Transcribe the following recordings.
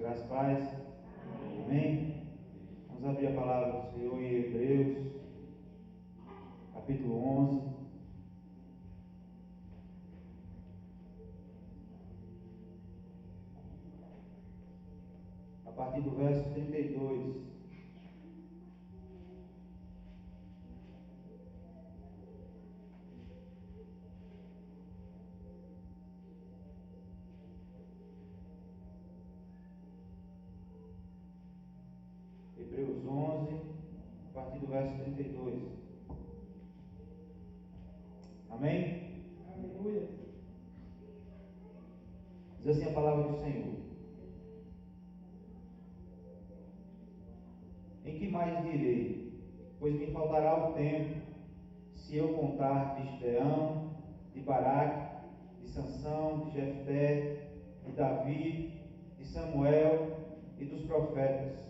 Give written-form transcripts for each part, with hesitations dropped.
Graças a paz. Amém. Vamos abrir a palavra do Senhor em Hebreus, capítulo 11. A partir do verso 32. Hebreus 11, a partir do verso 32. Amém? Aleluia. Diz assim a palavra do Senhor: Em que mais direi? Pois me faltará o tempo, se eu contar de Gideão, de Baraque, de Sansão, de Jefté, de Davi, de Samuel e dos profetas,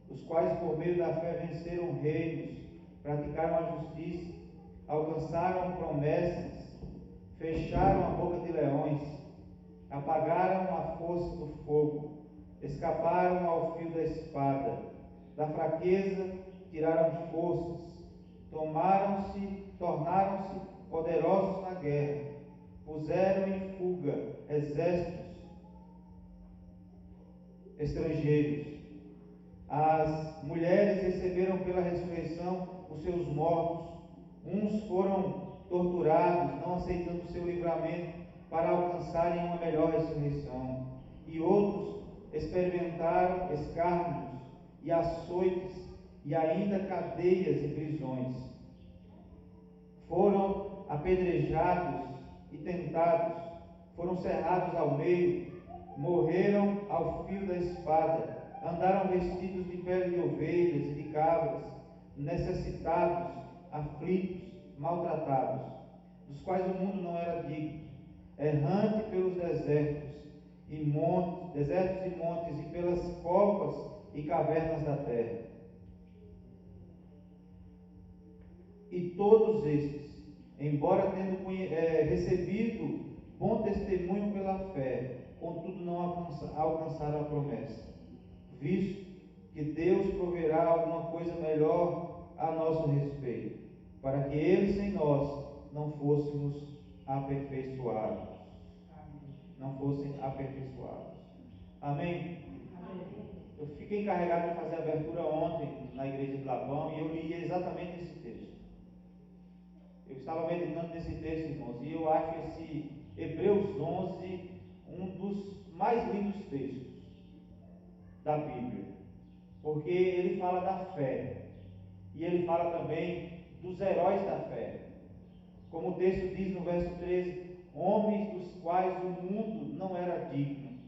os quais por meio da fé venceram reinos, praticaram a justiça, alcançaram promessas, fecharam a boca de leões, apagaram a força do fogo, escaparam ao fio da espada, da fraqueza tiraram forças, tornaram-se poderosos na guerra, puseram em fuga exércitos estrangeiros. As mulheres receberam pela ressurreição os seus mortos, uns foram torturados, não aceitando o seu livramento para alcançarem uma melhor ressurreição, e outros experimentaram escárnios e açoites e ainda cadeias e prisões. Foram apedrejados e tentados, foram cerrados ao meio, morreram ao fio da espada, andaram vestidos de pele de ovelhas e de cabras, necessitados, aflitos, maltratados, dos quais o mundo não era digno, errante pelos desertos e montes e pelas covas e cavernas da terra. E todos estes, embora tendo recebido bom testemunho pela fé, contudo não alcançaram a promessa, visto que Deus proverá alguma coisa melhor a nosso respeito, para que eles sem nós não fôssemos aperfeiçoados. Não fossem aperfeiçoados. Amém? Amém. Eu fiquei encarregado de fazer a abertura ontem na igreja de Labão e eu li exatamente esse texto. Eu estava meditando nesse texto, irmãos, e eu acho esse Hebreus 11 um dos mais lindos textos da Bíblia, porque ele fala da fé e ele fala também dos heróis da fé, como o texto diz no verso 13, homens dos quais o mundo não era digno.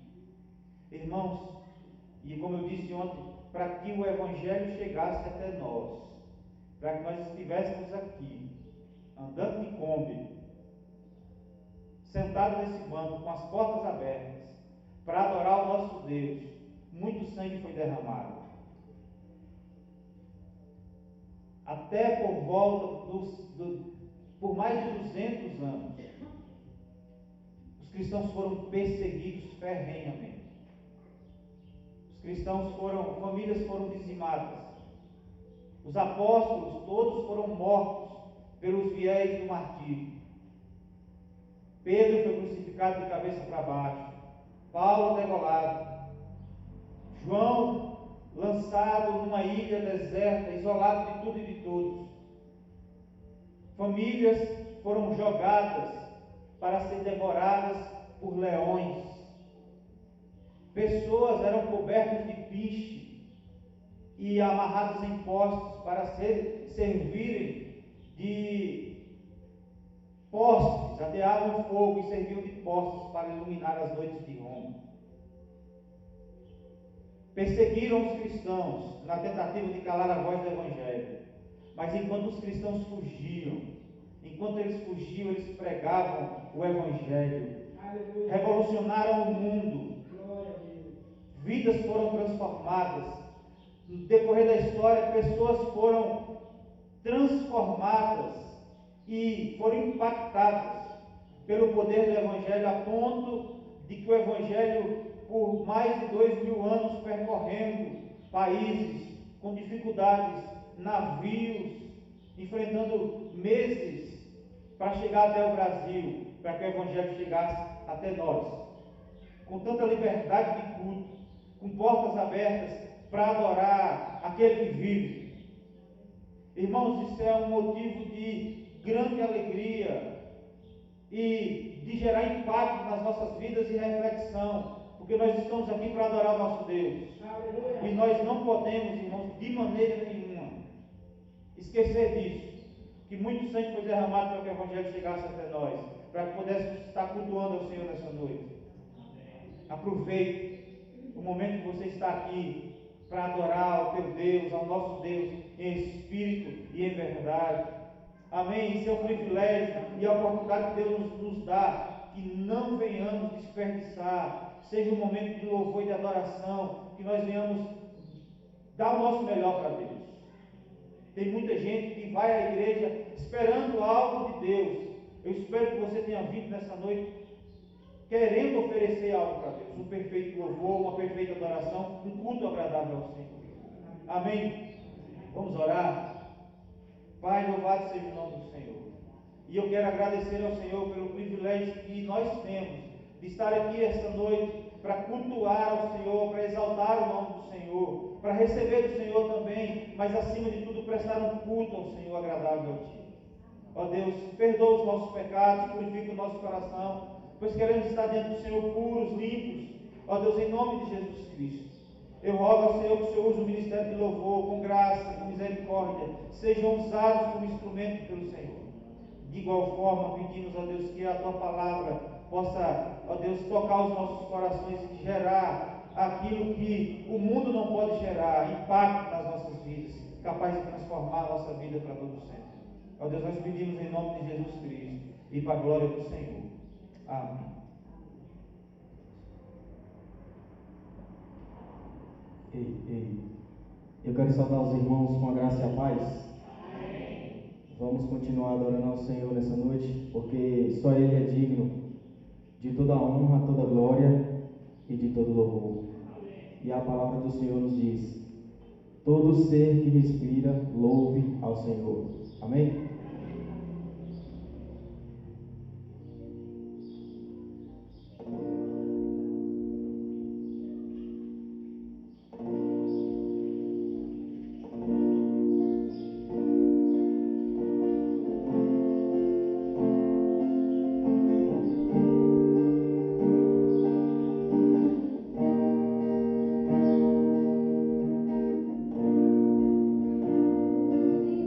Irmãos, e como eu disse ontem, para que o Evangelho chegasse até nós, para que nós estivéssemos aqui, andando de Kombi, sentado nesse banco, com as portas abertas, para adorar o nosso Deus, muito sangue foi derramado. Até por volta por mais de 200 anos, os cristãos foram perseguidos ferrenhamente. Famílias foram dizimadas. Os apóstolos todos foram mortos pelos viés do martírio. Pedro foi crucificado de cabeça para baixo, Paulo degolado, João lançado numa ilha deserta, isolado de tudo e de todos. Famílias foram jogadas para ser devoradas por leões. Pessoas eram cobertas de piche e amarradas em postes para servirem de postes, ateavam fogo e serviam de postes para iluminar as noites de Roma. Perseguiram os cristãos na tentativa de calar a voz do Evangelho, mas enquanto os cristãos fugiam, eles pregavam o Evangelho. Aleluia. Revolucionaram o mundo. Glória a Deus. Vidas foram transformadas. No decorrer da história, pessoas foram transformadas e foram impactadas pelo poder do Evangelho, a ponto de que o Evangelho por mais de 2000 anos percorrendo países com dificuldades, navios, enfrentando meses para chegar até o Brasil, para que o Evangelho chegasse até nós, com tanta liberdade de culto, com portas abertas para adorar aquele que vive. Irmãos, isso é um motivo de grande alegria e de gerar impacto nas nossas vidas e reflexão, porque nós estamos aqui para adorar o nosso Deus. Aleluia. E nós não podemos, irmãos, de maneira nenhuma, esquecer disso, que muito sangue foi derramado para que o Evangelho chegasse até nós, para que pudéssemos estar cultuando ao Senhor nessa noite. Aproveite o momento que você está aqui para adorar ao teu Deus, ao nosso Deus, em espírito e em verdade. Amém? Isso é um privilégio e a oportunidade que Deus nos dá, que não venhamos desperdiçar. Seja um momento de louvor e de adoração, que nós venhamos dar o nosso melhor para Deus. Tem muita gente que vai à igreja esperando algo de Deus. Eu espero que você tenha vindo nessa noite querendo oferecer algo para Deus, um perfeito louvor, uma perfeita adoração, um culto agradável ao Senhor. Amém? Vamos orar? Pai, louvado seja o nome do Senhor. E eu quero agradecer ao Senhor pelo privilégio que nós temos de estar aqui esta noite para cultuar ao Senhor, para exaltar o nome do Senhor, para receber do Senhor também, mas acima de tudo prestar um culto ao Senhor agradável a Ti. Ó Deus, perdoa os nossos pecados, purifica o nosso coração, pois queremos estar diante do Senhor puros, limpos. Ó Deus, em nome de Jesus Cristo, eu rogo ao Senhor que o Senhor use o ministério de louvor com graça, com misericórdia, sejam usados como instrumento pelo Senhor. De igual forma, pedimos, ó Deus, que a Tua palavra possa, ó Deus, tocar os nossos corações e gerar aquilo que o mundo não pode gerar, impacto nas nossas vidas, capaz de transformar a nossa vida para todo sempre. Ó Deus, nós pedimos em nome de Jesus Cristo e para a glória do Senhor. Amém. Ei. Eu quero saudar os irmãos com a graça e a paz. Vamos continuar adorando ao Senhor nessa noite, porque só Ele é digno de toda a honra, toda a glória e de todo louvor. E a palavra do Senhor nos diz: todo ser que respira, louve ao Senhor. Amém?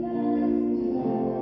Graças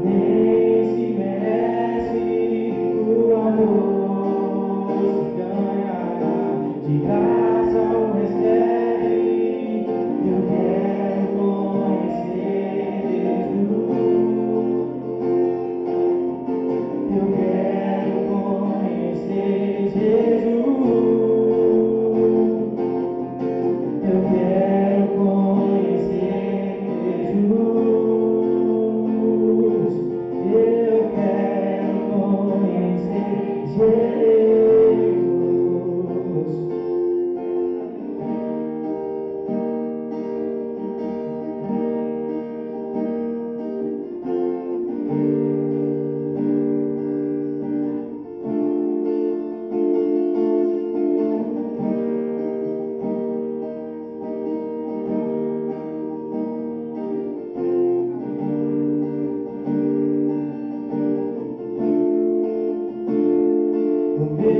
Nem se merece o amor. Apareça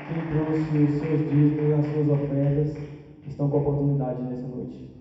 quem trouxe os seus dízimos, as suas ofertas, estão com a oportunidade nessa noite.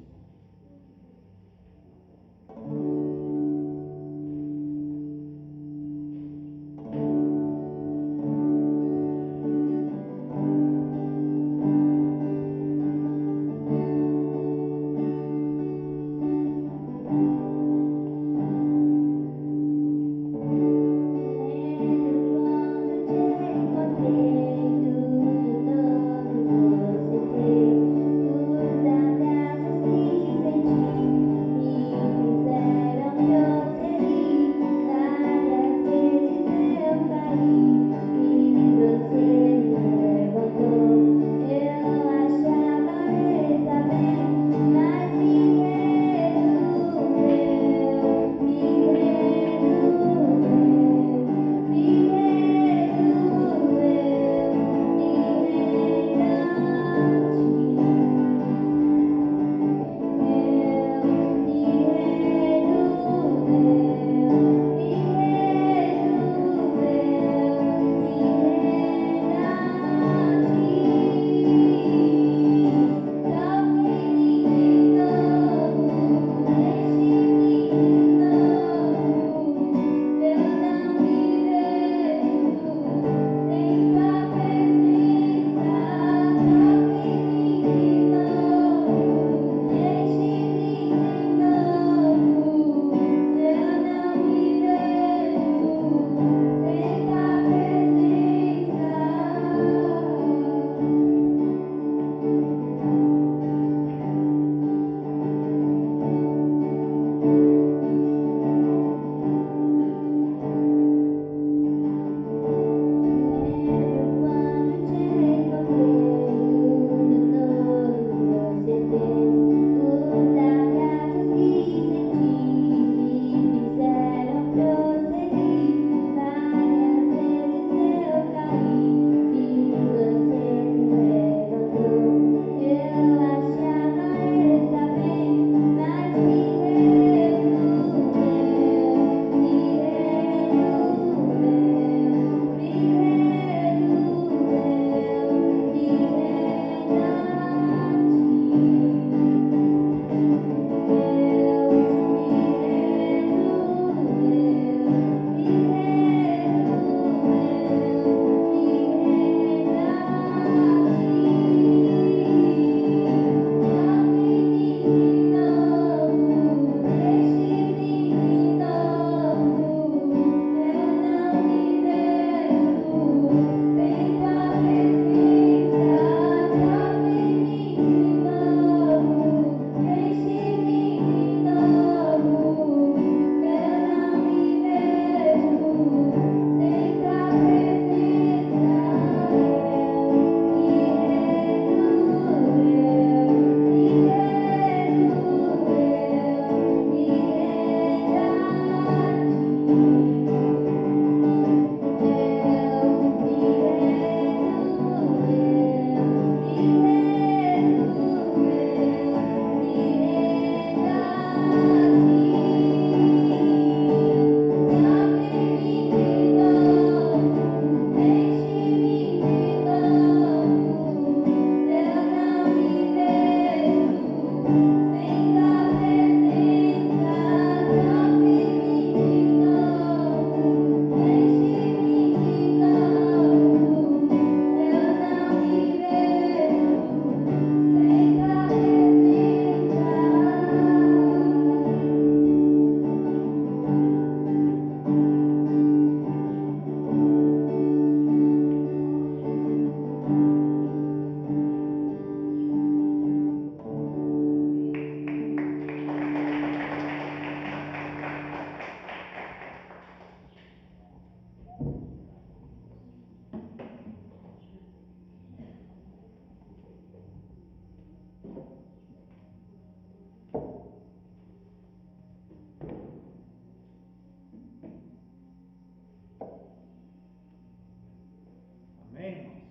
Amém, irmãos?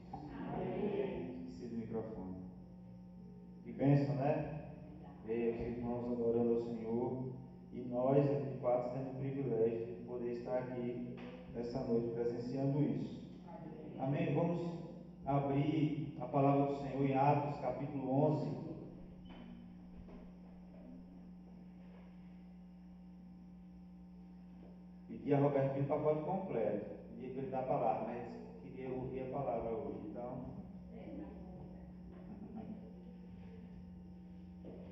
Amém. Esqueci do microfone. Que bênção, né? Ver os irmãos adorando ao Senhor e nós, de fato, temos o privilégio de poder estar aqui nessa noite presenciando isso. Amém? Vamos abrir a palavra do Senhor em Atos, capítulo 11. Pedi a Robertinho o pacote completo. Pedi para ele dar a palavra, mas queria ouvir a palavra hoje. Então,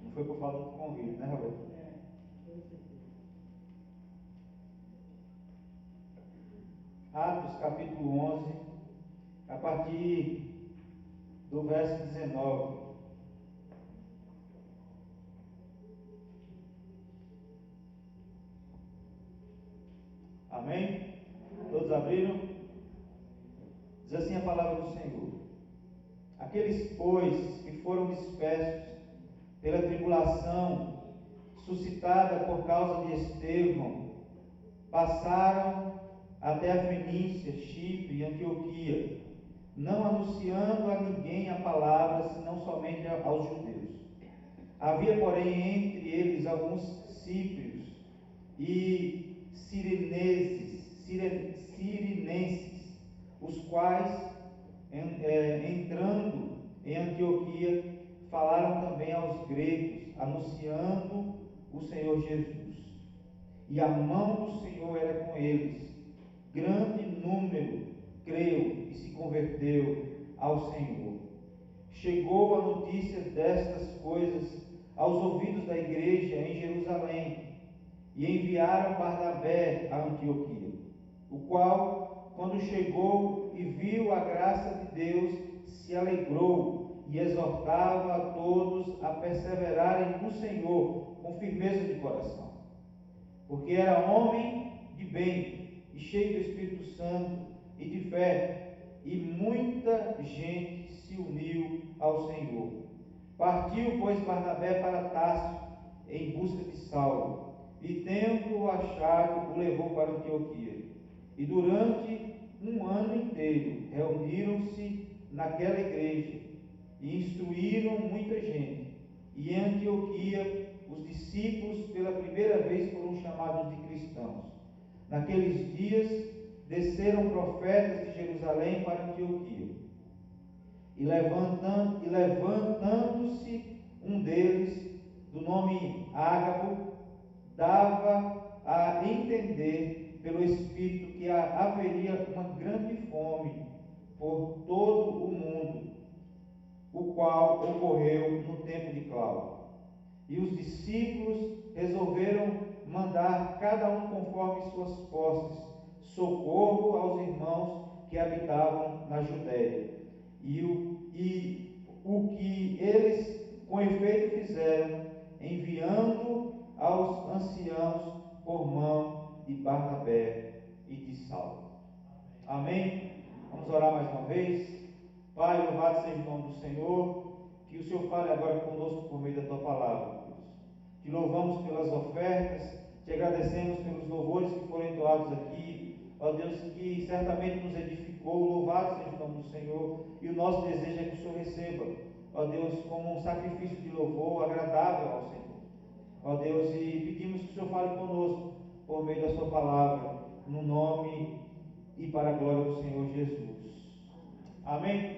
não foi por falta de convite, né, Robertinho? Atos, capítulo 11, a partir do verso 19. Amém? Todos abriram? Diz assim a palavra do Senhor: aqueles, pois, que foram dispersos pela tribulação suscitada por causa de Estevão, passaram até a Fenícia, Chipre e Antioquia, não anunciando a ninguém a palavra, senão somente aos judeus. Havia, porém, entre eles alguns síprios e cirenenses, os quais, entrando em Antioquia, falaram também aos gregos, anunciando o Senhor Jesus. E a mão do Senhor era com eles. Grande número creu e se converteu ao Senhor. Chegou a notícia destas coisas aos ouvidos da igreja em Jerusalém, e enviaram Barnabé a Antioquia, o qual, quando chegou e viu a graça de Deus, se alegrou e exortava a todos a perseverarem no Senhor com firmeza de coração, porque era homem de bem e cheio do Espírito Santo e de fé, e muita gente se uniu ao Senhor. Partiu, pois, Barnabé para Tarso em busca de Saulo, e tendo-o achado, o levou para Antioquia. E durante um ano inteiro reuniram-se naquela igreja e instruíram muita gente. E em Antioquia os discípulos pela primeira vez foram chamados de cristãos. Naqueles dias desceram profetas de Jerusalém para Antioquia. E levantando-se um deles, do nome Ágabo, dava a entender pelo Espírito que haveria uma grande fome por todo o mundo, o qual ocorreu no tempo de Cláudio. E os discípulos resolveram mandar cada um conforme suas posses socorro aos irmãos que habitavam na Judéia. E o que eles com efeito fizeram, enviando aos anciãos por mão de Barnabé e de Saulo. Amém? Vamos orar mais uma vez. Pai, louvado seja o nome do Senhor. Que o Senhor fale agora conosco por meio da tua palavra, Deus. Te louvamos pelas ofertas, te agradecemos pelos louvores que foram entoados aqui, ó Deus, que certamente nos edificou. Louvado seja o nome do Senhor, e o nosso desejo é que o Senhor receba, ó Deus, como um sacrifício de louvor agradável ao Senhor, ó Deus, e pedimos que o Senhor fale conosco por meio da sua palavra, no nome e para a glória do Senhor Jesus. Amém?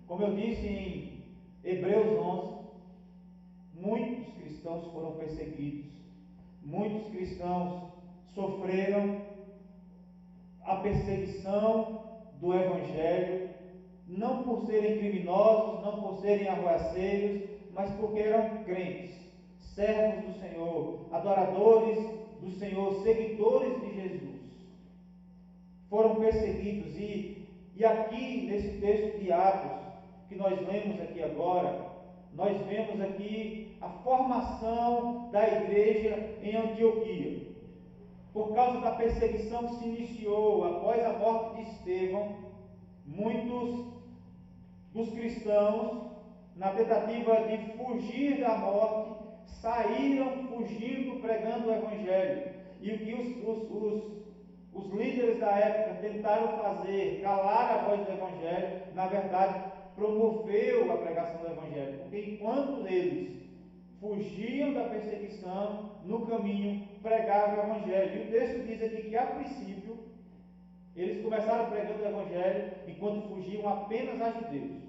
Como eu disse em Hebreus 11, muitos cristãos foram perseguidos, muitos cristãos sofreram a perseguição do Evangelho, não por serem criminosos, não por serem arruaceiros, mas porque eram crentes, servos do Senhor, adoradores do Senhor, seguidores de Jesus. Foram perseguidos, e aqui nesse texto de Atos, que nós lemos aqui agora, nós vemos aqui a formação da igreja em Antioquia. Por causa da perseguição que se iniciou após a morte de Estevão, muitos dos cristãos, na tentativa de fugir da morte, saíram fugindo, pregando o Evangelho. E o que os líderes da época tentaram fazer, calar a voz do Evangelho, na verdade, promoveu a pregação do Evangelho, porque enquanto eles fugiam da perseguição, no caminho pregavam o Evangelho. E o texto diz aqui que, a princípio, Eles começaram pregando o Evangelho enquanto fugiam apenas a judeus.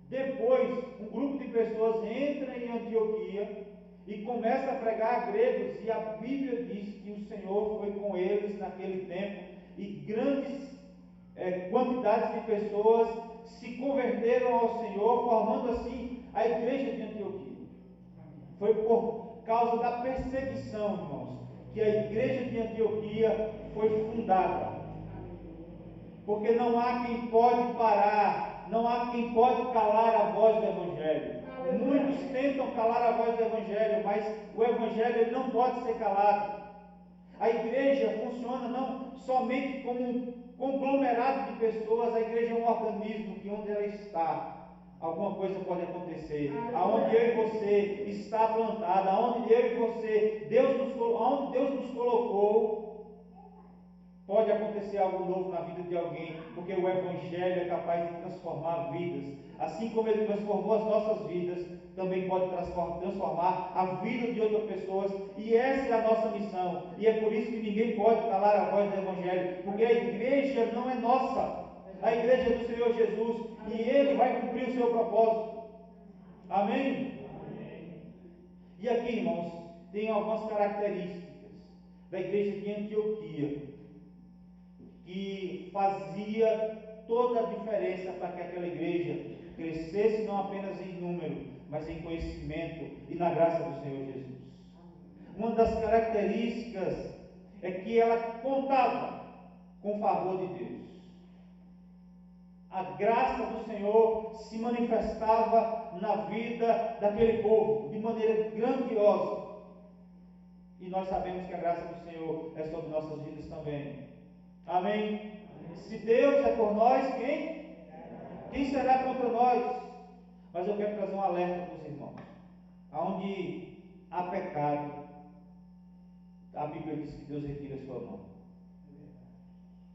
Depois, um grupo de pessoas entra em Antioquia e começa a pregar a gregos, e a Bíblia diz que o Senhor foi com eles naquele tempo, e grandes quantidades de pessoas se converteram ao Senhor, formando assim a igreja de Antioquia. Foi por causa da perseguição, irmãos, que a igreja de Antioquia foi fundada. Porque não há quem pode parar, não há quem pode calar a voz do Evangelho. Muitos tentam calar a voz do Evangelho, mas o Evangelho ele não pode ser calado. A igreja funciona não somente como um conglomerado de pessoas, a igreja é um organismo que onde ela está, alguma coisa pode acontecer. Aonde eu e você está plantado, aonde eu e você, aonde Deus nos colocou, pode acontecer algo novo na vida de alguém, porque o Evangelho é capaz de transformar vidas. Assim como ele transformou as nossas vidas, também pode transformar a vida de outras pessoas, e essa é a nossa missão. E é por isso que ninguém pode calar a voz do Evangelho, porque a igreja não é nossa, a igreja é do Senhor Jesus, e Ele vai cumprir o seu propósito. Amém? E aqui, irmãos, tem algumas características da igreja de Antioquia que fazia toda a diferença para que aquela igreja crescesse não apenas em número, mas em conhecimento e na graça do Senhor Jesus. Uma das características é que ela contava com o favor de Deus. A graça do Senhor se manifestava na vida daquele povo de maneira grandiosa. E nós sabemos que a graça do Senhor é sobre nossas vidas também. Amém? Se Deus é por nós, quem será contra nós? Mas eu quero trazer um alerta para os irmãos. Aonde há pecado, a Bíblia diz que Deus retira a sua mão.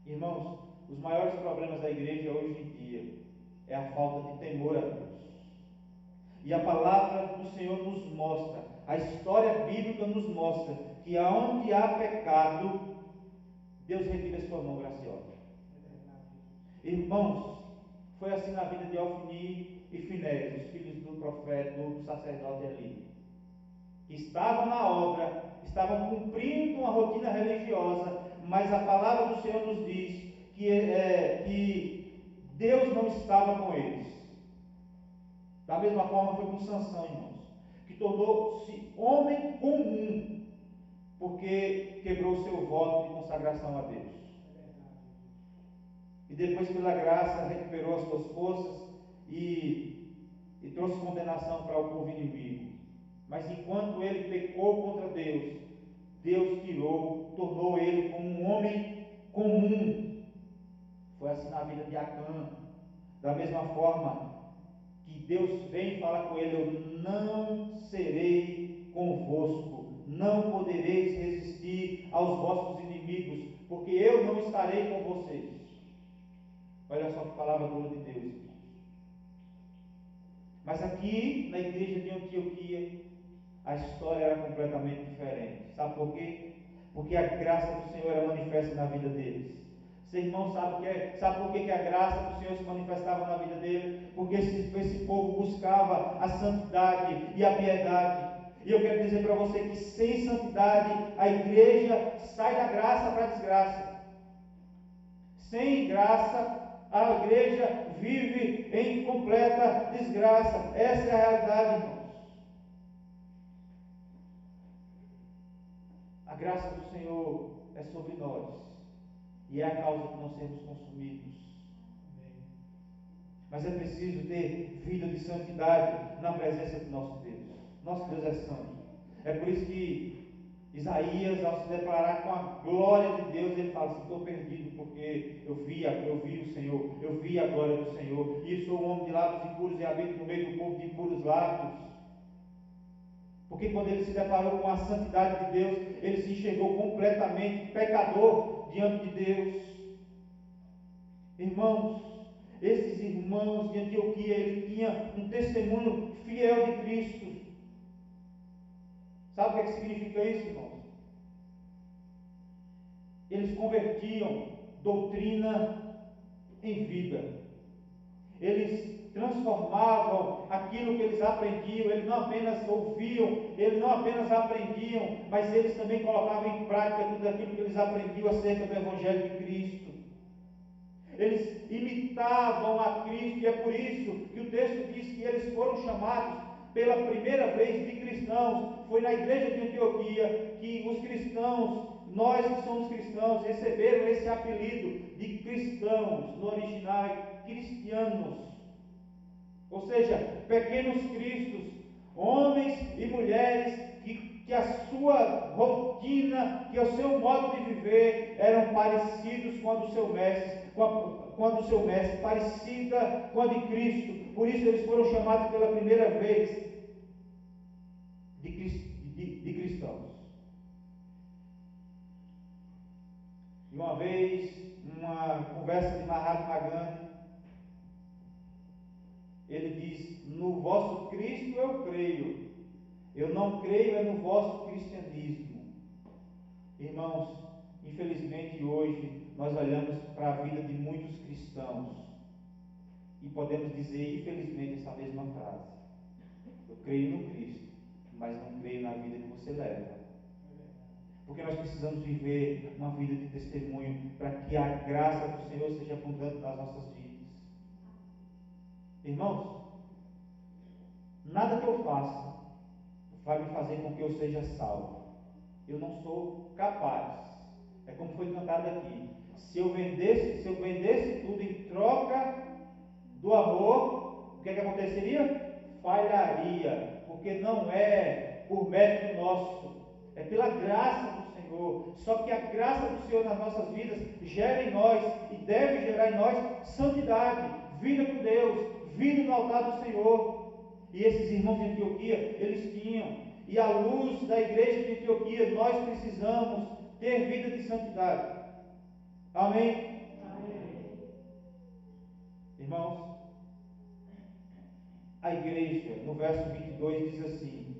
Irmãos, os maiores problemas da igreja hoje em dia é a falta de temor a Deus. E a palavra do Senhor nos mostra, a história bíblica nos mostra que aonde há pecado, Deus retira a sua mão graciosa. Irmãos, foi assim na vida de Ofni e Finéias, os filhos do profeta, do sacerdote Eli, que estavam na obra, estavam cumprindo uma rotina religiosa, mas a palavra do Senhor nos diz que Deus não estava com eles. Da mesma forma foi com Sansão, irmãos, que tornou-se homem comum, porque quebrou o seu voto de consagração a Deus. E depois, pela graça, recuperou as suas forças e trouxe condenação para o povo inimigo. Mas enquanto ele pecou contra Deus, Deus tornou ele como um homem comum. Foi assim na vida de Acã. Da mesma forma que Deus vem e fala com ele: eu não serei convosco, não podereis resistir aos vossos inimigos, porque eu não estarei com vocês. Olha só que palavra dura de Deus, irmãos. Mas aqui, na igreja de Antioquia, a história era completamente diferente. Sabe por quê? Porque a graça do Senhor era manifesta na vida deles. Seu irmão sabe por que a graça do Senhor se manifestava na vida dele? Porque esse povo buscava a santidade e a piedade. E eu quero dizer para você que sem santidade a igreja sai da graça para a desgraça. Sem graça a igreja vive em completa desgraça. Essa é a realidade, irmãos. A graça do Senhor é sobre nós, e é a causa de não sermos consumidos. Mas é preciso ter vida de santidade na presença do nosso Deus. Nosso Deus é santo. É por isso que Isaías, ao se deparar com a glória de Deus, ele fala assim: estou perdido, porque eu vi o Senhor, eu vi a glória do Senhor, e sou um homem de lábios impuros e habito no meio do povo de impuros lábios. Porque quando ele se deparou com a santidade de Deus, ele se enxergou completamente pecador diante de Deus. Irmãos, esses irmãos de Antioquia, ele tinha um testemunho fiel de Cristo. Sabe o que significa isso, irmãos? Eles convertiam doutrina em vida. Eles transformavam aquilo que eles aprendiam. Eles não apenas ouviam, eles não apenas aprendiam, mas eles também colocavam em prática tudo aquilo que eles aprendiam acerca do Evangelho de Cristo. Eles imitavam a Cristo, e é por isso que o texto diz que eles foram chamados pela primeira vez de cristãos. Foi na igreja de Antioquia que os cristãos, nós que somos cristãos, receberam esse apelido de cristãos, no original cristianos, ou seja, pequenos cristos, homens e mulheres que a sua rotina, que o seu modo de viver eram parecidos com a do seu mestre, parecida com a de Cristo. Por isso eles foram chamados pela primeira vez de cristãos. E uma vez, numa conversa de Mahatma Gandhi, ele diz: no vosso Cristo eu creio, eu não creio é no vosso cristianismo. Irmãos, infelizmente hoje nós olhamos para a vida de muitos cristãos e podemos dizer, infelizmente, essa mesma frase: eu creio no Cristo, mas não creio na vida que você leva. Porque nós precisamos viver uma vida de testemunho para que a graça do Senhor seja abundante nas nossas vidas. Irmãos, nada que eu faça vai me fazer com que eu seja salvo. Eu não sou capaz. É como foi cantado aqui: se eu vendesse tudo em troca do amor, o que aconteceria? Falharia, porque não é por mérito nosso, é pela graça do Senhor. Só que a graça do Senhor nas nossas vidas gera em nós, e deve gerar em nós, santidade, vida com Deus, vida no altar do Senhor. E esses irmãos de Antioquia, eles tinham, e à luz da igreja de Antioquia, nós precisamos ter vida de santidade. Amém? Amém. Irmãos, a igreja, no verso 22, diz assim: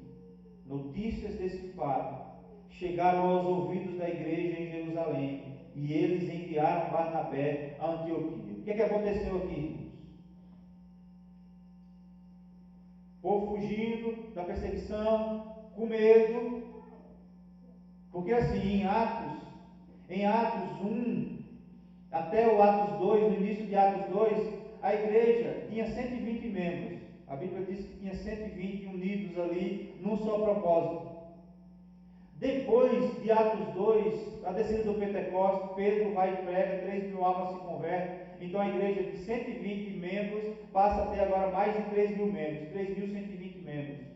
notícias desse fato chegaram aos ouvidos da igreja em Jerusalém, e eles enviaram Barnabé a Antioquia. O que aconteceu aqui, irmãos? O povo fugindo da perseguição, com medo, porque assim, em Atos 1, até o Atos 2, no início de Atos 2, a igreja tinha 120 membros. A Bíblia diz que tinha 120 unidos ali, num só propósito. Depois de Atos 2, a descida do Pentecostes, Pedro vai e prega, 3.000 almas se convertem. Então a igreja de 120 membros passa a ter agora mais de 3.000 membros, 3.120 membros.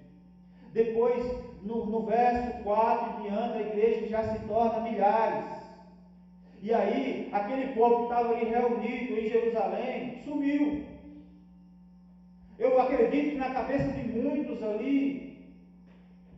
Depois, no verso 4 em diante, a igreja já se torna milhares. E aí, aquele povo que estava ali reunido em Jerusalém, sumiu. Eu acredito que na cabeça de muitos ali,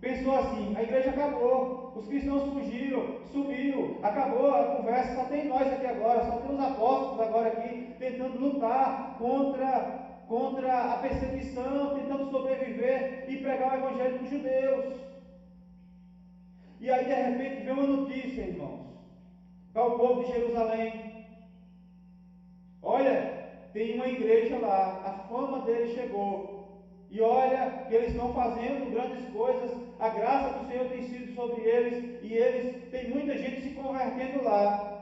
pensou assim: a igreja acabou, os cristãos fugiram, sumiu, acabou a conversa, só tem nós aqui agora, só tem os apóstolos agora aqui, tentando lutar contra a perseguição, tentando sobreviver e pregar o evangelho para os judeus. E aí de repente vem uma notícia, irmãos, para o povo de Jerusalém: olha, tem uma igreja lá, a fama deles chegou, e olha que eles estão fazendo grandes coisas, a graça do Senhor tem sido sobre eles, e eles, tem muita gente se convertendo lá.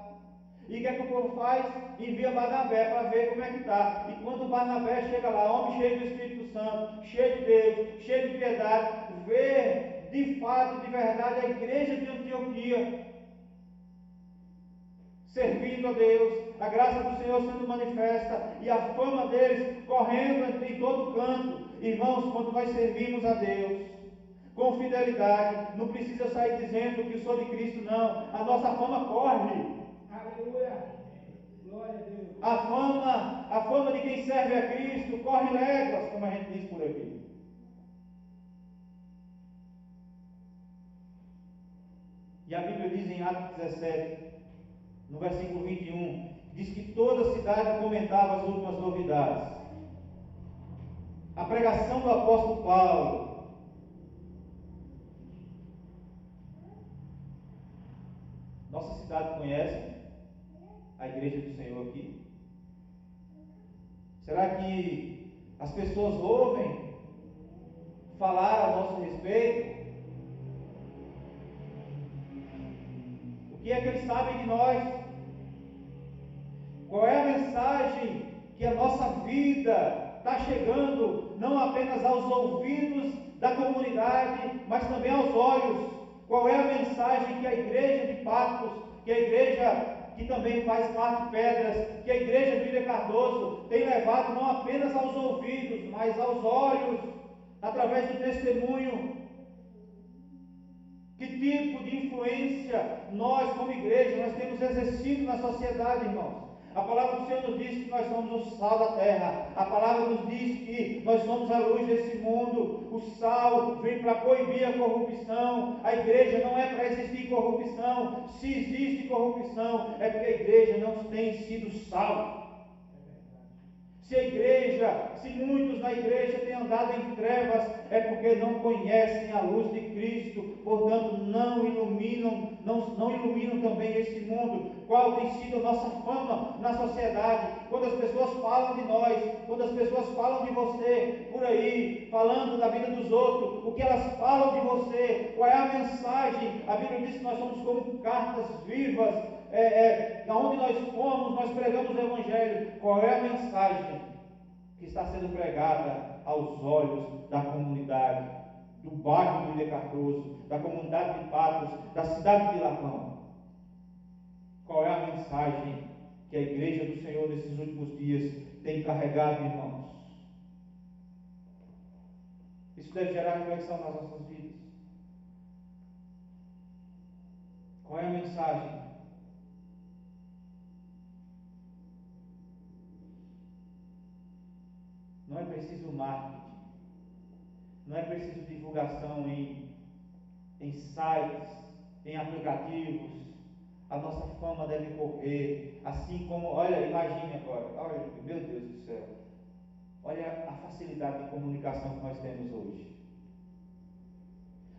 E o que é que o povo faz? Envia Barnabé para ver como é que está. E quando Barnabé chega lá, homem cheio do Espírito Santo, cheio de Deus, cheio de piedade, vê de fato, de verdade, a igreja de Antioquia servindo a Deus, a graça do Senhor sendo manifesta, e a fama deles correndo em todo canto. Irmãos, quando nós servimos a Deus com fidelidade, não precisa sair dizendo que sou de Cristo, não. A nossa fama corre. Aleluia. Glória a Deus. A fama de quem serve a Cristo corre léguas, como a gente diz por aqui. E a Bíblia diz em Atos 17, no versículo 21, diz que toda a cidade comentava as últimas novidades. A pregação do apóstolo Paulo. Nossa cidade conhece? a igreja do Senhor aqui? Será que as pessoas ouvem falar a nosso respeito? O que é que eles sabem de nós? Qual é a mensagem que a nossa vida está chegando, não apenas aos ouvidos da comunidade, mas também aos olhos? Qual é a mensagem que a igreja de Patmos, que a igreja que também faz parte de Pedras, que a igreja do Ilha Cardoso tem levado não apenas aos ouvidos, mas aos olhos, através do testemunho? Que tipo de influência nós, como igreja, nós temos exercido na sociedade, irmãos? A palavra do Senhor nos diz que nós somos o sal da terra. A palavra nos diz que nós somos a luz desse mundo. O sal vem para proibir a corrupção. A igreja não é para existir corrupção. Se existe corrupção, é porque a igreja não tem sido sal. Se muitos na igreja têm andado em trevas, é porque não conhecem a luz de Cristo, portanto não iluminam também esse mundo. Qual tem sido a nossa fama na sociedade? Quando as pessoas falam de nós, quando as pessoas falam de você, por aí, falando da vida dos outros, o que elas falam de você, qual é a mensagem? A Bíblia diz que nós somos como cartas vivas, onde nós fomos, nós pregamos o Evangelho. Qual é a mensagem que está sendo pregada aos olhos da comunidade, do bairro do Ilha Cardoso, da comunidade de Patmos, da cidade de Lapão? Qual é a mensagem que a igreja do Senhor nesses últimos dias tem carregado, irmãos? Isso deve gerar reflexão nas nossas vidas. Qual é a mensagem? Não é preciso marketing, não é preciso divulgação em sites, em aplicativos. A nossa fama deve correr, assim como, olha, imagine agora, olha, meu Deus do céu, olha a facilidade de comunicação que nós temos hoje.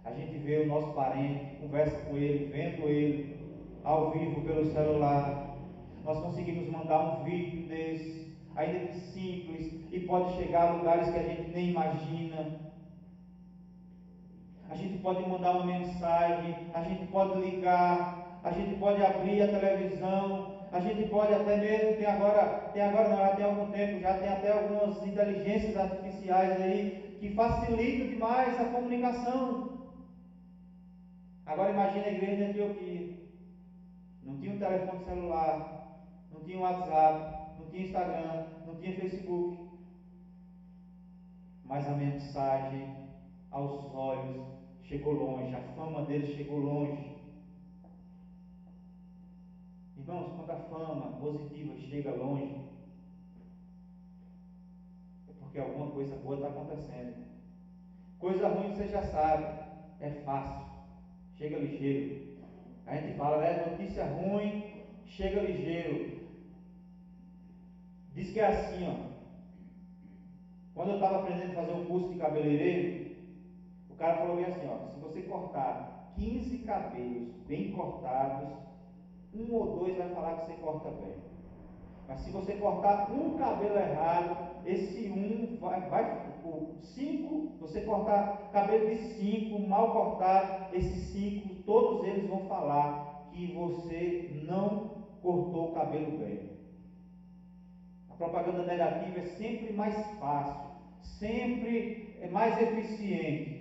A gente vê o nosso parente, conversa com ele, vendo ele ao vivo pelo celular. Nós conseguimos mandar um vídeo desse, ainda que simples, e pode chegar a lugares que a gente nem imagina. A gente pode mandar uma mensagem, a gente pode ligar, a gente pode abrir a televisão, a gente pode até mesmo, já tem algum tempo, já tem até algumas inteligências artificiais aí que facilitam demais a comunicação. Agora imagine a igreja de Antioquia. Não tinha um telefone celular, não tinha um WhatsApp, não tinha Instagram, não tinha Facebook. Mas a mensagem aos olhos chegou longe, a fama deles chegou longe. Irmãos, quando a fama positiva chega longe, é porque alguma coisa boa está acontecendo. Coisa ruim você já sabe, é fácil, chega ligeiro. A gente fala, notícia ruim, chega ligeiro. Diz que é assim, ó. Quando eu estava aprendendo a fazer um curso de cabeleireiro, o cara falou bem assim, ó, se você cortar 15 cabelos bem cortados, 1 ou 2 vai falar que você corta bem. Mas se você cortar um cabelo errado, esse 1 o 5, você cortar cabelo de 5, mal cortado, esses 5, todos eles vão falar que você não cortou o cabelo bem. A propaganda negativa é sempre mais fácil, sempre é mais eficiente.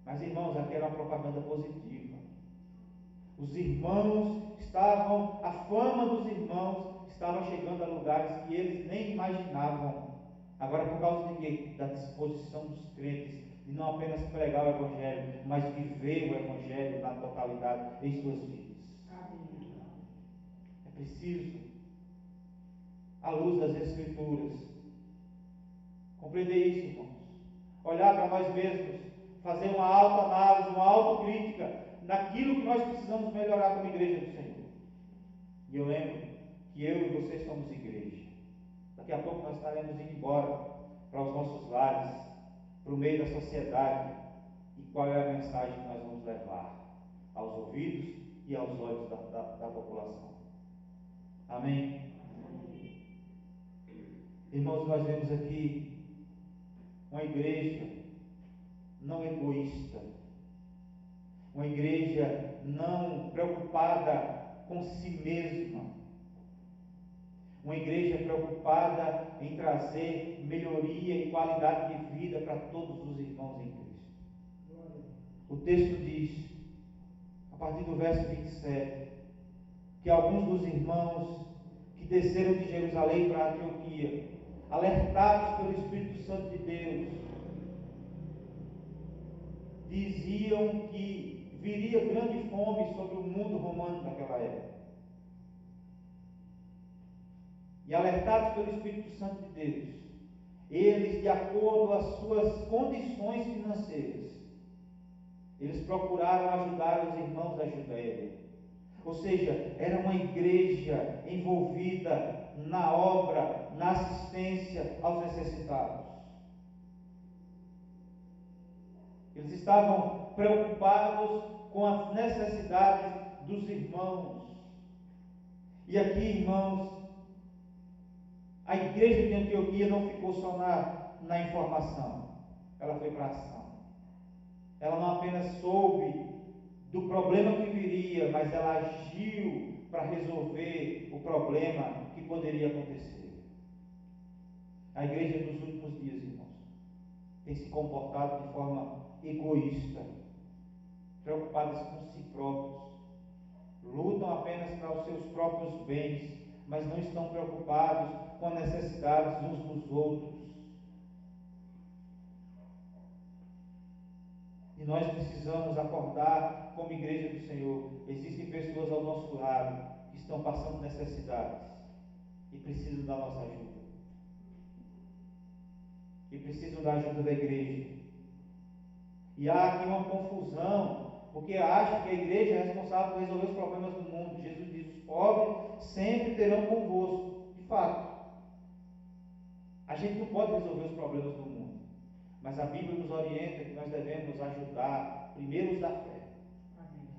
Mas, irmãos, aqui era uma propaganda positiva. Os irmãos a fama dos irmãos estava chegando a lugares que eles nem imaginavam. Agora, por causa de quê? Da disposição dos crentes de não apenas pregar o Evangelho, mas viver o Evangelho na totalidade em suas vidas. É preciso, à luz das Escrituras, compreender isso, irmãos. Olhar para nós mesmos, fazer uma autoanálise, uma autocrítica naquilo que nós precisamos melhorar como igreja do Senhor. E eu lembro que eu e você somos igreja. Daqui a pouco nós estaremos indo embora para os nossos lares, para o meio da sociedade. E qual é a mensagem que nós vamos levar aos ouvidos e aos olhos da população? Amém? Irmãos, nós vemos aqui uma igreja não egoísta, uma igreja não preocupada com si mesma, uma igreja preocupada em trazer melhoria e qualidade de vida para todos os irmãos em Cristo. O texto diz, a partir do verso 27, que alguns dos irmãos que desceram de Jerusalém para Antioquia, alertados pelo Espírito Santo de Deus, diziam que viria grande fome sobre o mundo romano naquela época. E alertados pelo Espírito Santo de Deus, eles, de acordo às suas condições financeiras, eles procuraram ajudar os irmãos da Judéia. Ou seja, era uma igreja envolvida na obra, na assistência aos necessitados. Eles estavam preocupados com as necessidades dos irmãos. E aqui, irmãos, a igreja de Antioquia não ficou só na informação, ela foi para a ação. Ela não apenas soube do problema que viria, mas ela agiu para resolver o problema que poderia acontecer. A igreja dos últimos dias, irmãos, tem se comportado de forma egoísta, preocupadas com si próprios, lutam apenas para os seus próprios bens, mas não estão preocupados com as necessidades uns dos outros. E nós precisamos acordar como igreja do Senhor. Existem pessoas ao nosso lado que estão passando necessidades e precisam da nossa ajuda. E precisam da ajuda da igreja. E há aqui uma confusão, porque acha que a igreja é responsável por resolver os problemas do mundo. Jesus diz: os pobres sempre terão convosco. De fato, a gente não pode resolver os problemas do mundo, mas a Bíblia nos orienta que nós devemos ajudar primeiro os da fé.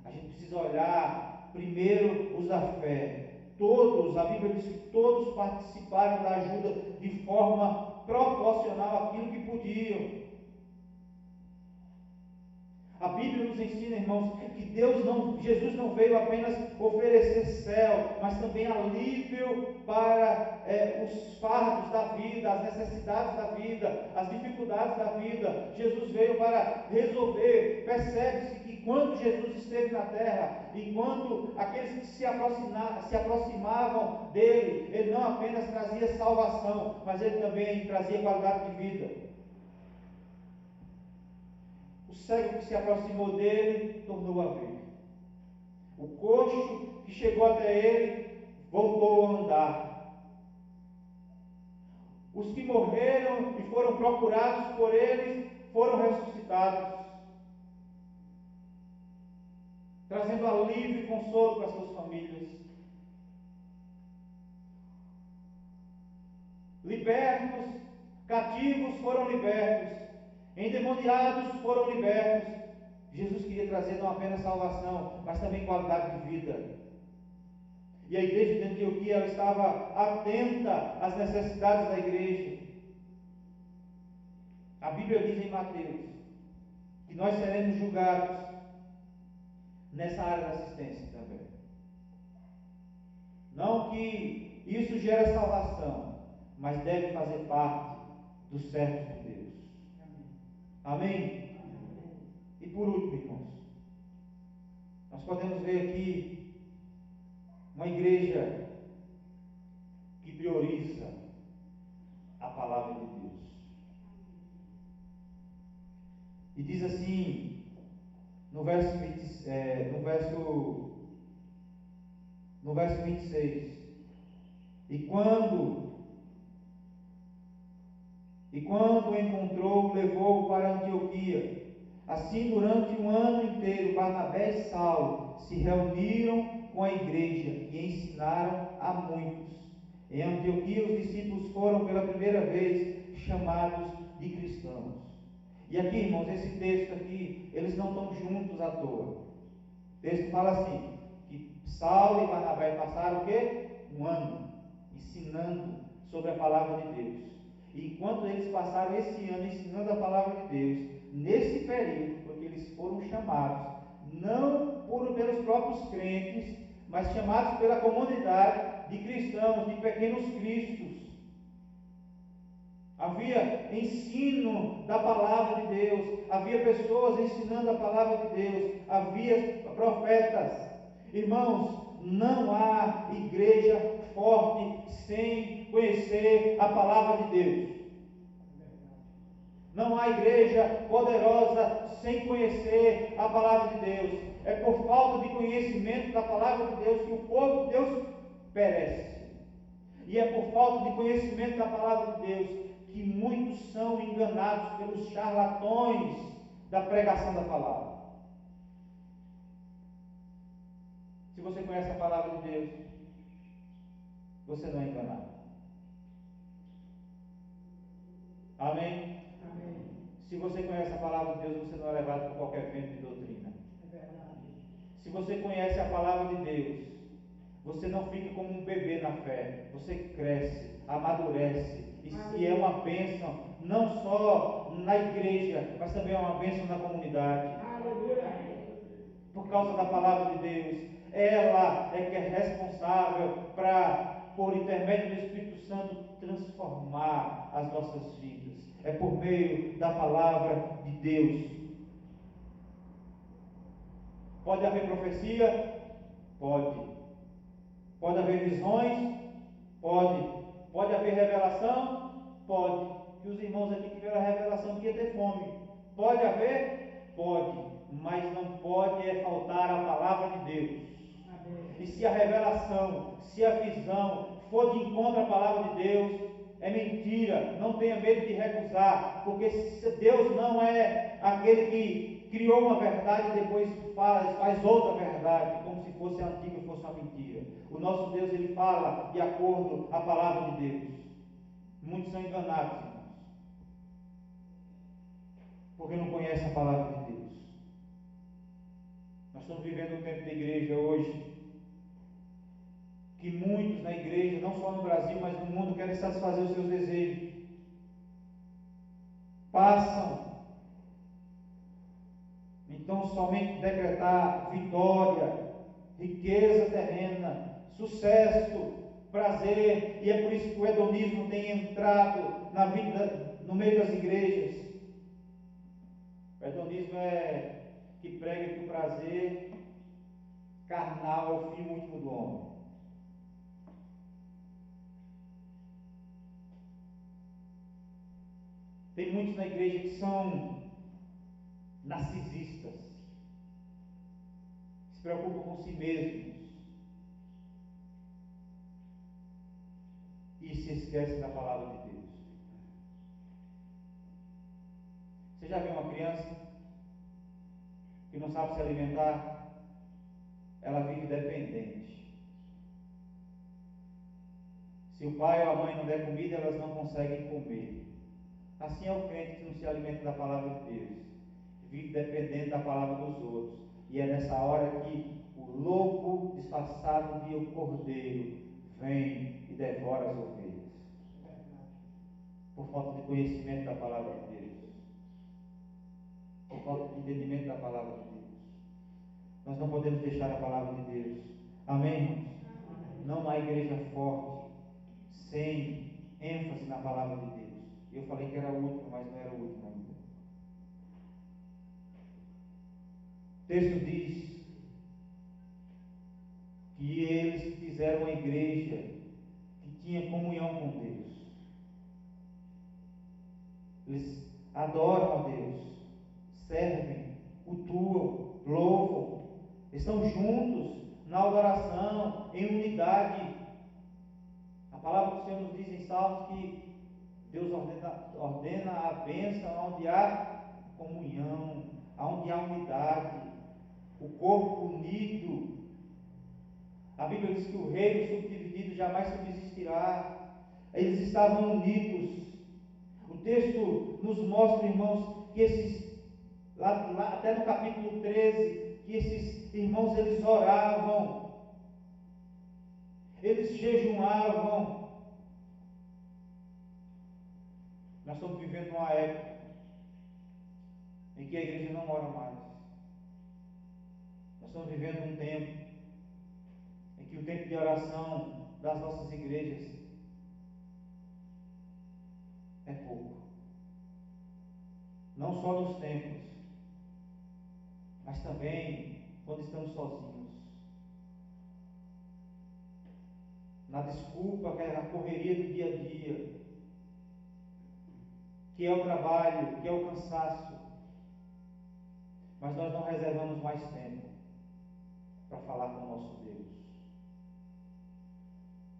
A gente precisa olhar primeiro os da fé. Todos, a Bíblia diz que todos participaram da ajuda de forma proporcional àquilo que podiam. A Bíblia nos ensina, irmãos, que Jesus não veio apenas oferecer céu, mas também alívio para os fardos da vida, as necessidades da vida, as dificuldades da vida. Jesus veio para resolver. Percebe-se que quando Jesus esteve na terra, e quando aqueles que se aproximavam dele, ele não apenas trazia salvação, mas ele também trazia qualidade de vida. O cego que se aproximou dele tornou a ver. O coxo que chegou até ele voltou a andar. Os que morreram e foram procurados por ele foram ressuscitados, trazendo alívio e consolo para as suas famílias. Libertos, cativos foram libertos, endemoniados foram libertos. Jesus queria trazer não apenas salvação, mas também qualidade de vida. E a igreja de Antioquia, ela estava atenta às necessidades da igreja. A Bíblia diz em Mateus que nós seremos julgados nessa área da assistência também. Não que isso gere salvação, mas deve fazer parte dos servos de Deus. Amém? E por último, irmãos, nós podemos ver aqui uma igreja que prioriza a palavra de Deus. E diz assim, no verso 26, e quando o encontrou, levou-o para Antioquia. Assim, durante um ano inteiro, Barnabé e Saulo se reuniram com a igreja e ensinaram a muitos. Em Antioquia, os discípulos foram pela primeira vez chamados de cristãos. E aqui, irmãos, esse texto aqui, eles não estão juntos à toa. O texto fala assim, que Saulo e Barnabé passaram o quê? um ano ensinando sobre a palavra de Deus. E enquanto eles passaram esse ano ensinando a palavra de Deus, nesse período, porque eles foram chamados, não pelos próprios crentes, mas chamados pela comunidade de cristãos, de pequenos cristos. Havia ensino da palavra de Deus, havia pessoas ensinando a palavra de Deus, havia profetas. Irmãos, não há igreja forte sem conhecer a palavra de Deus. Não há igreja poderosa sem conhecer a palavra de Deus. É por falta de conhecimento da palavra de Deus que o povo de Deus perece. E é por falta de conhecimento da palavra de Deus que muitos são enganados pelos charlatões da pregação da palavra. Se você conhece a palavra de Deus, você não é enganado. Amém? Amém. Se você conhece a palavra de Deus, você não é levado por qualquer vento de doutrina. É verdade. Se você conhece a palavra de Deus, você não fica como um bebê na fé. Você cresce, amadurece. E é uma bênção, não só na igreja, mas também é uma bênção na comunidade. Aleluia. Por causa da palavra de Deus. Ela é que é responsável para, por intermédio do Espírito Santo, transformar as nossas vidas. É por meio da palavra de Deus. Pode haver profecia? Pode. Pode haver visões? Pode. Pode haver revelação? Pode. Que os irmãos aqui tiveram a revelação que ia ter fome. Pode haver? Pode. Mas não pode faltar a palavra de Deus. Amém. E se a revelação, se a visão for de encontro à palavra de Deus, é mentira. Não tenha medo de recusar, porque Deus não é aquele que criou uma verdade e depois faz outra verdade, como se fosse a antiga e fosse uma mentira. O nosso Deus, ele fala de acordo com a palavra de Deus. Muitos são enganados, irmãos, porque não conhecem a palavra de Deus. Nós estamos vivendo um tempo de igreja hoje, que muitos na igreja, não só no Brasil, mas no mundo, querem satisfazer os seus desejos. Passam, então, somente decretar vitória, riqueza terrena, sucesso, prazer, e é por isso que o hedonismo tem entrado na vida, no meio das igrejas. O hedonismo é que prega que o prazer carnal é o fim último do homem. Tem muitos na igreja que são narcisistas, se preocupam com si mesmos e se esquecem da palavra de Deus. Você já viu uma criança que não sabe se alimentar? Ela vive dependente. Se o pai ou a mãe não der comida, elas não conseguem comer. Assim é o crente que não se alimenta da palavra de Deus, vive dependendo da palavra dos outros. E é nessa hora que o lobo disfarçado de cordeiro vem e devora as ovelhas, por falta de conhecimento da palavra de Deus, por falta de entendimento da palavra de Deus. Nós não podemos deixar a palavra de Deus. Amém, irmãos? Não há igreja forte sem ênfase na palavra de Deus. Eu falei que era o último, mas não era o último ainda. O texto diz que eles fizeram uma igreja que tinha comunhão com Deus. Eles adoram a Deus, servem, cultuam, louvam, estão juntos na adoração, em unidade. A palavra do Senhor nos diz em Salmos que Deus ordena a bênção onde há comunhão, onde há unidade, o corpo unido. A Bíblia diz que o reino subdividido jamais subsistirá. Eles estavam unidos. O texto nos mostra, irmãos, que esses, lá até no capítulo 13, que esses irmãos, eles oravam. Eles jejuavam. Nós estamos vivendo uma época em que a igreja não ora mais. Nós estamos vivendo um tempo em que o tempo de oração das nossas igrejas é pouco. Não só nos templos, mas também quando estamos sozinhos. Na desculpa que é a correria do dia a dia, que é o trabalho, que é o cansaço. Mas nós não reservamos mais tempo para falar com o nosso Deus.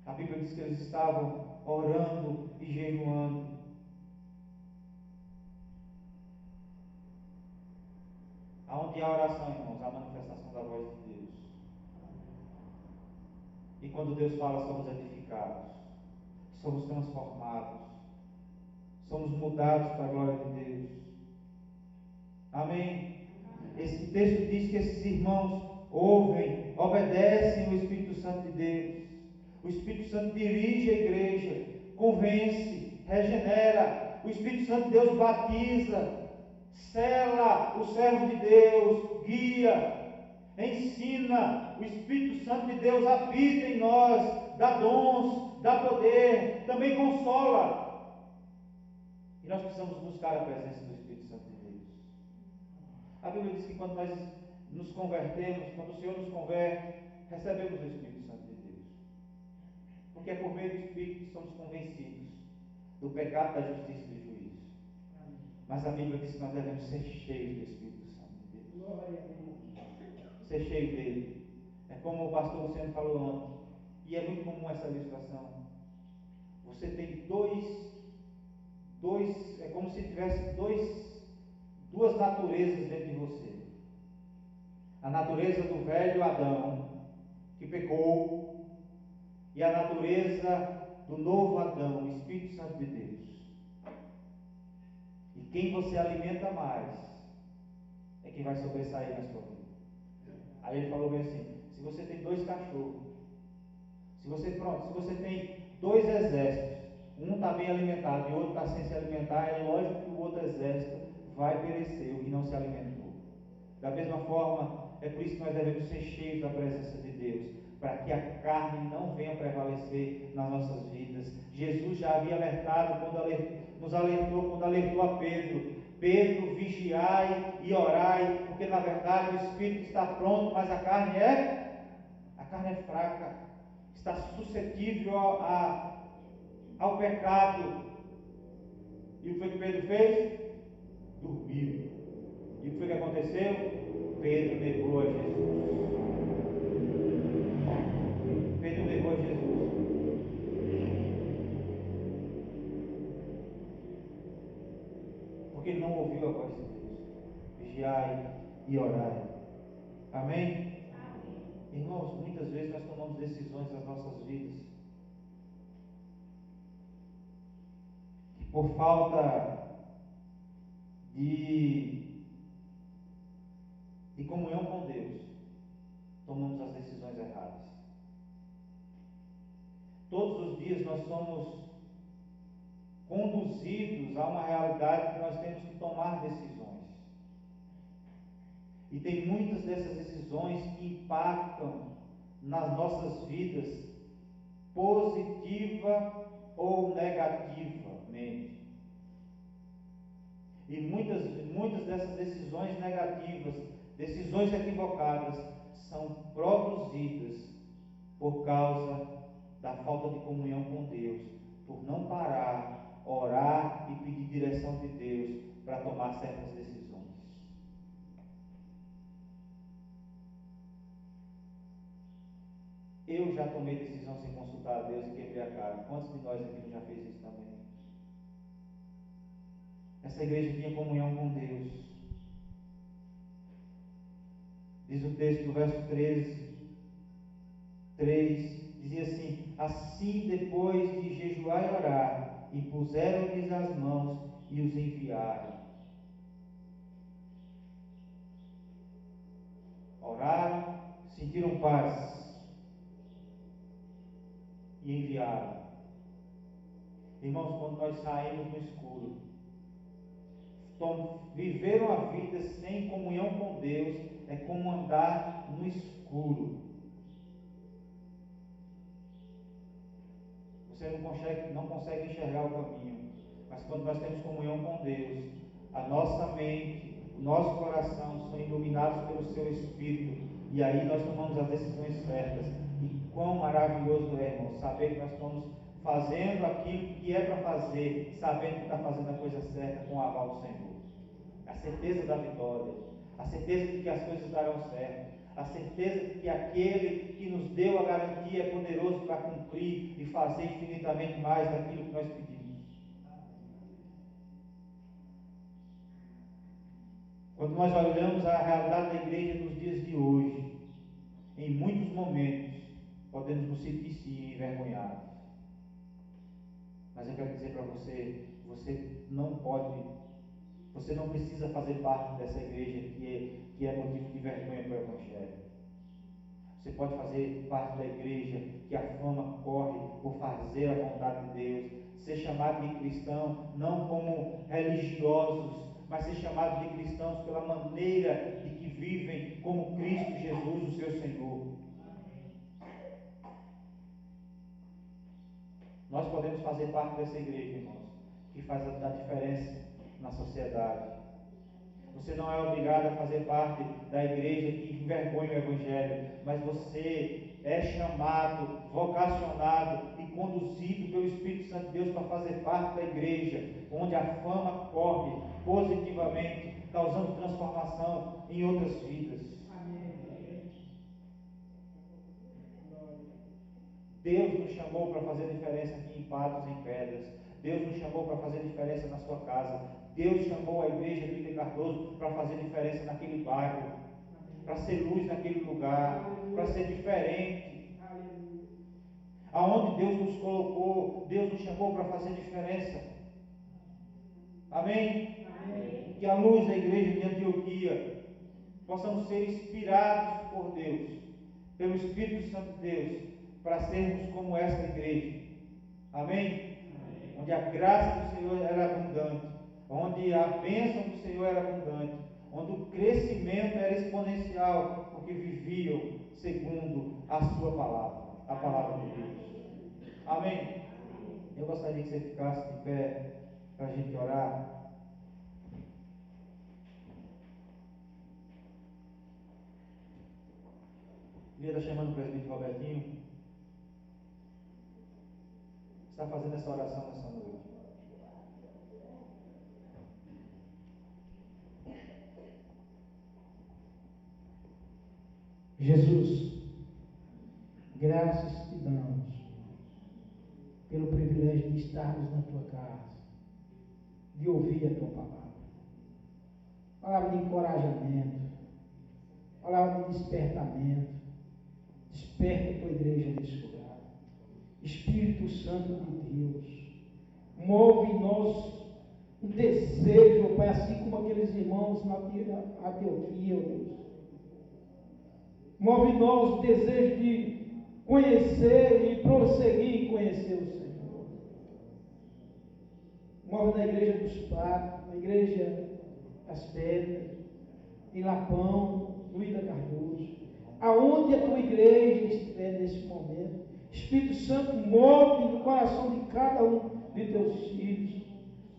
A Bíblia diz que eles estavam orando e jejuando. Aonde há oração, irmãos, há a manifestação da voz de Deus. E quando Deus fala, somos edificados, somos transformados, somos mudados para a glória de Deus. Amém? Esse texto diz que esses irmãos ouvem, obedecem o Espírito Santo de Deus. O Espírito Santo dirige a igreja, convence, regenera. O Espírito Santo de Deus batiza, sela o servo de Deus, guia, ensina. O Espírito Santo de Deus habita em nós, dá dons, dá poder, também consola. E nós precisamos buscar a presença do Espírito Santo de Deus. A Bíblia diz que quando nós nos convertemos, quando o Senhor nos converte, recebemos o Espírito Santo de Deus. Porque é por meio do Espírito que somos convencidos do pecado, da justiça e do juízo. Mas a Bíblia diz que nós devemos ser cheios do Espírito Santo de Deus. Glória a Deus. Ser cheio dele. É como o pastor Luciano falou ontem, e é muito comum essa ilustração. Você tem é como se tivesse duas naturezas dentro de você. A natureza do velho Adão, que pecou, e a natureza do novo Adão, o Espírito Santo de Deus. E quem você alimenta mais é quem vai sobressair na sua vida. Aí ele falou bem assim: se você tem 2 cachorros, se você tem 2 exércitos, um está bem alimentado e o outro está sem se alimentar, é lógico que o outro exército vai perecer, o que não se alimentou. Da mesma forma, é por isso que nós devemos ser cheios da presença de Deus, para que a carne não venha prevalecer nas nossas vidas. Jesus já havia alertado, nos alertou quando alertou a Pedro: Pedro, vigiai e orai, porque na verdade o Espírito está pronto, mas a carne é fraca, está suscetível ao pecado. E o que foi que Pedro fez? Dormiu. E o que foi que aconteceu? Pedro negou a Jesus. Pedro negou a Jesus. Porque ele não ouviu a voz de Deus. Vigiai e orai. Amém? Amém. Irmãos, muitas vezes nós tomamos decisões nas nossas vidas que, por falta de comunhão com Deus, tomamos as decisões erradas. Todos os dias nós somos conduzidos a uma realidade que nós temos que tomar decisões. E tem muitas dessas decisões que impactam nas nossas vidas, positiva ou negativamente. E muitas dessas decisões negativas, decisões equivocadas, são produzidas por causa da falta de comunhão com Deus, por não parar, orar e pedir direção de Deus para tomar certas decisões. Eu já tomei decisão sem consultar a Deus e quebrei a cara. Quantos de nós aqui já fez isso também? Essa igreja tinha comunhão com Deus. Diz o texto do verso 3, dizia assim: assim depois de jejuar e orar, impuseram-lhes as mãos e os enviaram. Oraram, sentiram paz. e enviaram. Irmãos, quando nós saímos no escuro, viver uma vida sem comunhão com Deus é como andar no escuro. Você não consegue enxergar o caminho, mas quando nós temos comunhão com Deus, a nossa mente, o nosso coração são iluminados pelo seu Espírito, e aí nós tomamos as decisões certas. E quão maravilhoso é, irmão, saber que nós estamos fazendo aquilo que é para fazer, sabendo que está fazendo a coisa certa com o aval do Senhor. A certeza da vitória, a certeza de que as coisas darão certo, a certeza de que aquele que nos deu a garantia é poderoso para cumprir e fazer infinitamente mais daquilo que nós pedimos. Quando nós olhamos a realidade da igreja nos dias de hoje, em muitos momentos podemos nos sentir sim envergonhados. Mas eu quero dizer para você, você não precisa fazer parte dessa igreja que é motivo de vergonha para o Evangelho. Você pode fazer parte da igreja que a fama corre por fazer a vontade de Deus, ser chamado de cristão não como religiosos, mas ser chamado de cristãos pela maneira de que vivem como Cristo Jesus, o seu Senhor. Nós podemos fazer parte dessa igreja, irmãos, que faz a diferença na sociedade. Você não é obrigado a fazer parte da igreja que envergonha o Evangelho, mas você é chamado, vocacionado e conduzido pelo Espírito Santo de Deus para fazer parte da igreja, onde a fama corre positivamente, causando transformação em outras vidas. Deus nos chamou para fazer diferença aqui em Patos, em Pedras. Deus nos chamou para fazer diferença na sua casa. Deus chamou a igreja do Ilha Cardoso para fazer diferença naquele bairro, para ser luz naquele lugar, para ser diferente. Aonde Deus nos colocou, Deus nos chamou para fazer diferença. Amém? Amém? Que a luz da igreja de Antioquia possamos ser inspirados por Deus, pelo Espírito Santo de Deus, para sermos como essa igreja. Amém? Amém? Onde a graça do Senhor era abundante, onde a bênção do Senhor era abundante, onde o crescimento era exponencial, porque viviam segundo a sua palavra, a palavra de Deus. Amém? Eu gostaria que você ficasse de pé para a gente orar. Lia está chamando o presbítero Robertinho. Está fazendo essa oração nessa noite. Jesus, graças te damos pelo privilégio de estarmos na tua casa, de ouvir a tua palavra. Palavra de encorajamento, palavra de despertamento. Desperta a tua igreja nesse lugar. Espírito Santo de Deus, move em nós um desejo, Pai, assim como aqueles irmãos na Antioquia, Deus. Move em nós o desejo de conhecer e prosseguir em conhecer o Senhor. Move na igreja dos Patos, na igreja das Pedras, em Lapão, no Ilha Cardoso, aonde a tua igreja estiver nesse momento. Espírito Santo, move no coração de cada um de teus filhos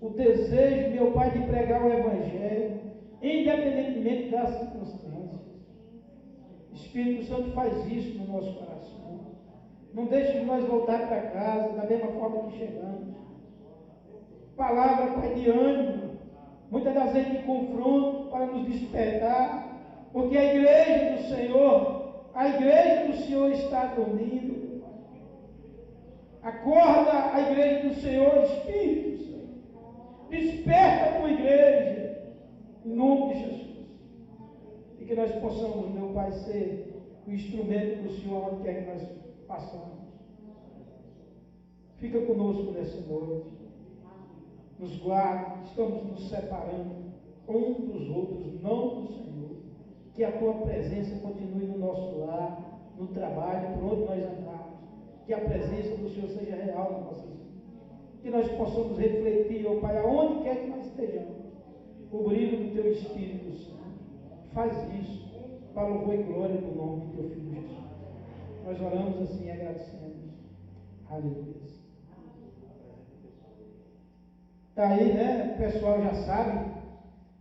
o desejo, meu Pai, de pregar o Evangelho, independentemente das circunstâncias. Espírito Santo, faz isso no nosso coração. Não deixe de nós voltar para casa da mesma forma que chegamos. Palavra, Pai, de ânimo, muitas das vezes de confronto, para nos despertar, porque a igreja do Senhor está dormindo. Acorda a igreja do Senhor, Espírito Santo. Desperta a tua igreja, em nome de Jesus. E que nós possamos, meu Pai, ser o instrumento do Senhor onde quer que nós passamos. Fica conosco nessa noite. Nos guarde, estamos nos separando um dos outros, não do Senhor. Que a tua presença continue no nosso lar, no trabalho, por onde nós andamos. que a presença do Senhor seja real nas nossas vidas. Que nós possamos refletir, ó Pai, aonde quer que nós estejamos, o brilho do Teu Espírito Santo. Faz isso, para louvor e glória do nome do Teu Filho Jesus. Nós oramos assim e agradecemos. Aleluia. Está aí, né? O pessoal já sabe,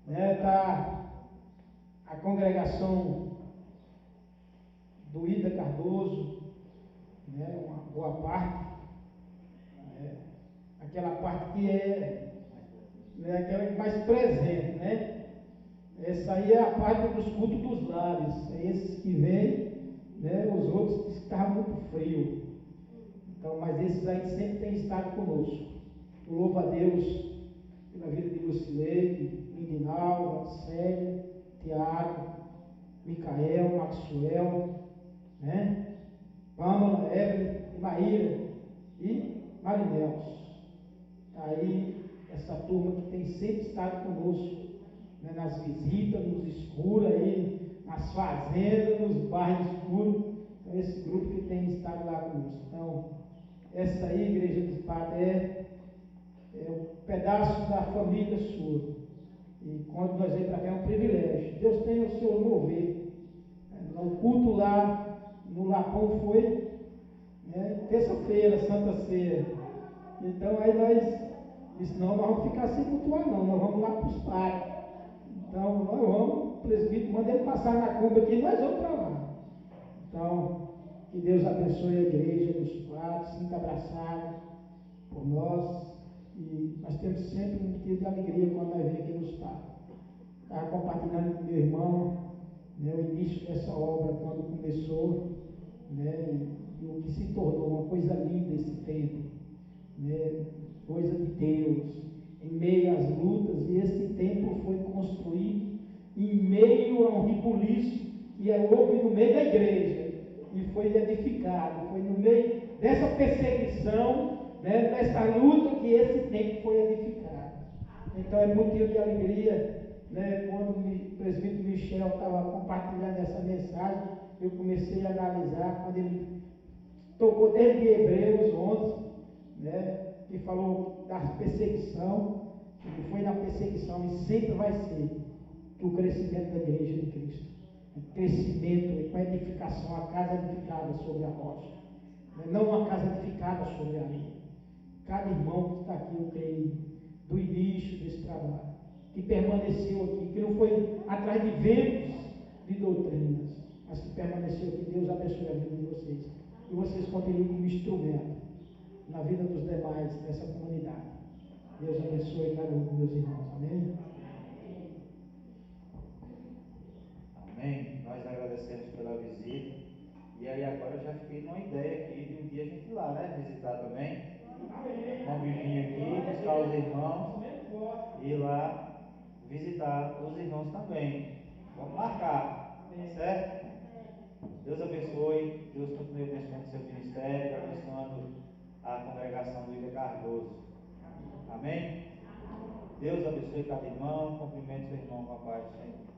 né? Está a congregação do Ida Cardoso, né? Uma boa parte, né? Aquela parte que é, né? Aquela mais presente, né? Essa aí é a parte dos cultos dos lares, é esses que vêm, né? Os outros que estavam muito frio. Então, mas esses aí sempre têm estado conosco. Louvo a Deus pela vida de Lucileide, Lindinal, Marcelo, Tiago, Micael, Maxwell, né? Pâmela, Evelyn, Maíra e Marinels. Está aí essa turma que tem sempre estado conosco, né? Nas visitas, nos escuros aí, nas fazendas, nos bairros escuros. Então, esse grupo que tem estado lá conosco. Então, essa aí, Igreja dos Padres, é um pedaço da família sua. E quando nós vemos para cá é um privilégio. Deus tem o seu mover. O culto lá no Lapão foi, né, terça-feira, Santa Ceia. Então aí nós disse, não, nós vamos ficar sem cultuar não, nós vamos lá para os padres. Então nós vamos, o presbítero manda ele passar na Kombi aqui e nós vamos para lá. Então, que Deus abençoe a igreja dos padres, sinta abraçado por nós. E nós temos sempre um motivo de alegria quando nós vemos aqui nos padres. Estava compartilhando com meu irmão, né, o início dessa obra, quando começou, né, e o que se tornou uma coisa linda esse tempo, né, coisa de Deus, em meio às lutas, e esse templo foi construído em meio a um ribuliço que houve no meio da igreja, e foi edificado, foi no meio dessa perseguição, né, dessa luta que esse templo foi edificado. Então é motivo de alegria, né, quando o presbítero Michel estava compartilhando essa mensagem, eu comecei a analisar, quando ele tocou desde Hebreus 11, né, que falou da perseguição, que foi na perseguição e sempre vai ser que o crescimento da igreja de Cristo, o crescimento com a edificação, a casa edificada sobre a rocha, né, não uma casa edificada sobre a areia. Cada irmão que está aqui, eu creio, do início desse trabalho, que permaneceu aqui, que não foi atrás de ventos de doutrinas, mas que permaneceu aqui. Deus abençoe a vida de vocês. E vocês continuem como instrumento na vida dos demais dessa comunidade. Deus abençoe cada um dos meus irmãos. Amém? Amém. Nós agradecemos pela visita. E aí agora eu já fiquei numa ideia aqui de um dia a gente ir lá, né? Visitar também. Um vizinho aqui, buscar os irmãos e ir lá visitar os irmãos também. Vamos marcar, certo? Deus abençoe, Deus continue abençoando o seu ministério, abençoando a congregação do Ida Cardoso. Amém? Deus abençoe cada irmão, cumprimente seu irmão com a paz do Senhor.